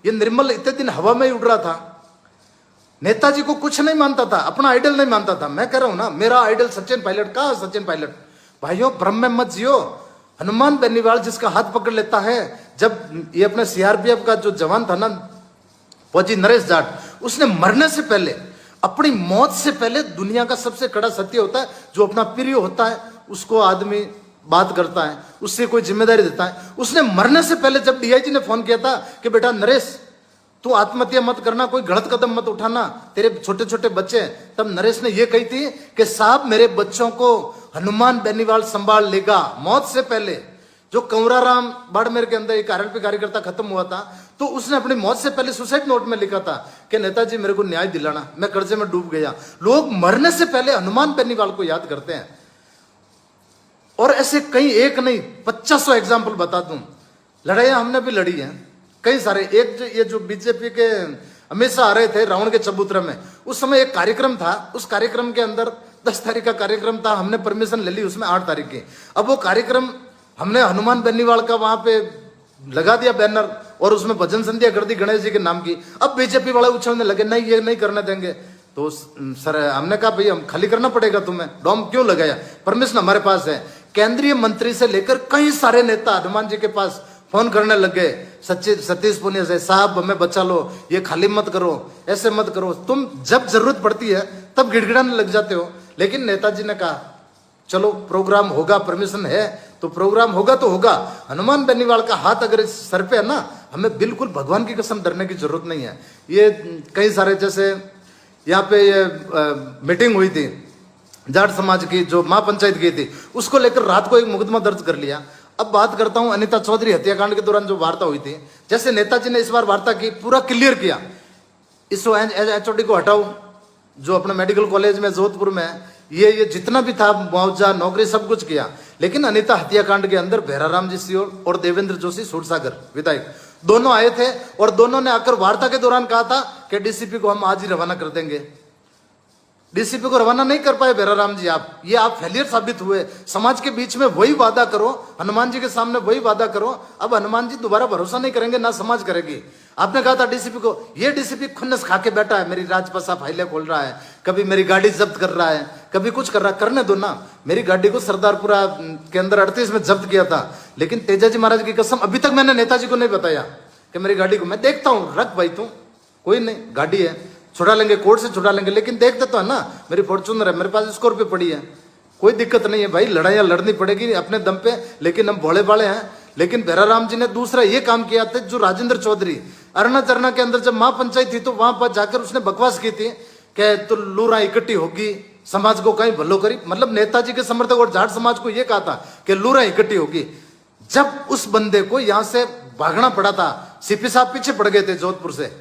ये निर्मल इतने दिन हवा में ही उड़ रहा था, नेताजी को कुछ नहीं मानता था, अपना आइडल नहीं मानता था। मैं कह रहा हूं ना, मेरा आइडल सचिन पायलट। कहा सचिन पायलट? भाइयों, भ्रम में मत जियो। हनुमान बेनीवाल जिसका हाथ पकड़ लेता है, जब ये अपने सीआरपीएफ का जो जवान था ना, फौजी नरेश जाट, उसने मरने से पहले, अपनी मौत से पहले, दुनिया का सबसे कड़ा सत्य होता है, जो अपना प्रिय होता है उसको आदमी बात करता है, उससे कोई जिम्मेदारी देता है। उसने मरने से पहले जब डीआईजी ने फोन किया था कि बेटा नरेश, तू आत्महत्या मत करना, कोई गलत कदम मत उठाना, तेरे छोटे छोटे बच्चे, तब नरेश ने यह कही थी कि साहब मेरे बच्चों को हनुमान बेनीवाल संभाल लेगा। मौत से पहले जो कंवराराम बाड़मेर के अंदर एक आरएलपी कार्यकर्ता खत्म हुआ था, तो उसने अपनी मौत से पहले सुसाइड नोट में लिखा था कि नेताजी मेरे को न्याय दिलाना, मैं कर्जे में डूब गया। लोग मरने से पहले हनुमान बेनीवाल को याद करते हैं। और ऐसे कई, एक नहीं 500 एग्जाम्पल बता दूं। लड़ाइयां हमने भी लड़ी हैं कई सारे। एक जो ये जो बीजेपी के अमित शाह आ रहे थे रावण के चबूतरे में, उस समय एक कार्यक्रम था। उस कार्यक्रम के अंदर 10 तारीख का कार्यक्रम था, हमने परमिशन ले ली उसमें 8 तारीख की। अब वो कार्यक्रम हमने हनुमान बेनीवाल का वहां पे लगा दिया बैनर, और उसमें भजन संध्या कर दी गणेश जी के नाम की। अब बीजेपी वाले उछलने लगे, नहीं ये नहीं करने देंगे। तो सर हमने कहा भाई हम खाली करना पड़ेगा तुम्हें, डॉम क्यों लगाया, परमिशन हमारे पास है। केंद्रीय मंत्री से लेकर कई सारे नेता हनुमान जी के पास फोन करने लग गए, सतीश पुनिया से, साहब हमें बचा लो, ये खाली मत करो, ऐसे मत करो। तुम जब जरूरत पड़ती है तब गिड़गिड़ाने लग जाते हो। लेकिन नेताजी ने कहा चलो प्रोग्राम होगा, परमिशन है तो प्रोग्राम होगा तो होगा। हनुमान बेनीवाल का हाथ अगर इस सर पे है ना, हमें बिल्कुल भगवान की कसम डरने की जरूरत नहीं है। ये कई सारे, जैसे यहाँ पे ये मीटिंग हुई थी जाट समाज की, जो महापंचायत की थी, उसको लेकर रात को एक मुकदमा दर्ज कर लिया। अब बात करता हूं अनिता चौधरी हत्याकांड के दौरान जो वार्ता हुई थी, जैसे नेताजी ने इस बार वार्ता की, पूरा क्लियर किया, इस एचओडी को हटाओ जो अपने मेडिकल कॉलेज में जोधपुर में ये जितना भी था मुआवजा, नौकरी, सब कुछ किया। लेकिन अनिता हत्याकांड के अंदर भैराराम जी सियोल और देवेंद्र जोशी सूरसागर विधायक दोनों आए थे, और दोनों ने आकर वार्ता के दौरान कहा था कि डीसीपी को हम आज ही रवाना कर देंगे। डीसीपी को रवाना नहीं कर पाए भैराराम जी, आप फेलियर साबित हुए। समाज के बीच में वही वादा करो, हनुमान जी के सामने वही वादा करो। अब हनुमान जी दोबारा भरोसा नहीं करेंगे, ना समाज करेगी। आपने कहा था डीसीपी को, ये डीसीपी खुन्नस खा के बैठा है, मेरी राजपसा फाइलें खोल रहा है, कभी मेरी गाड़ी जब्त कर रहा है, कभी कुछ कर रहा है, करने दो ना। मेरी गाड़ी को सरदारपुरा के अंदर 38 में जब्त किया था, लेकिन तेजाजी महाराज की कसम अभी तक मैंने नेताजी को नहीं बताया कि मेरी गाड़ी को, मैं देखता हूँ, रख भाई तू, कोई नहीं, गाड़ी है, छुड़ा लेंगे, कोर्ट से छुड़ा लेंगे, लेकिन देखते तो है ना, मेरी फॉर्च्यूनर है, मेरे पास स्कॉर्पियो पड़ी है, कोई दिक्कत नहीं है भाई। लड़ाइयाँ लड़नी पड़ेगी अपने दम पे, लेकिन हम भोले भाले हैं। लेकिन भैराराम जी ने दूसरा ये काम किया था, जो राजेंद्र चौधरी अरना चरना के अंदर जब महापंचायत थी, तो वहां पर जाकर उसने बकवास की थी कि तो लूरा इकट्ठी होगी, समाज को कहीं भलो करी। मतलब नेताजी के समर्थक और जाट समाज को यह कहा था कि लूरा इकट्ठी होगी। जब उस बंदे को यहां से भागना पड़ा था, सीपी साहब पीछे पड़ गए थे जोधपुर से,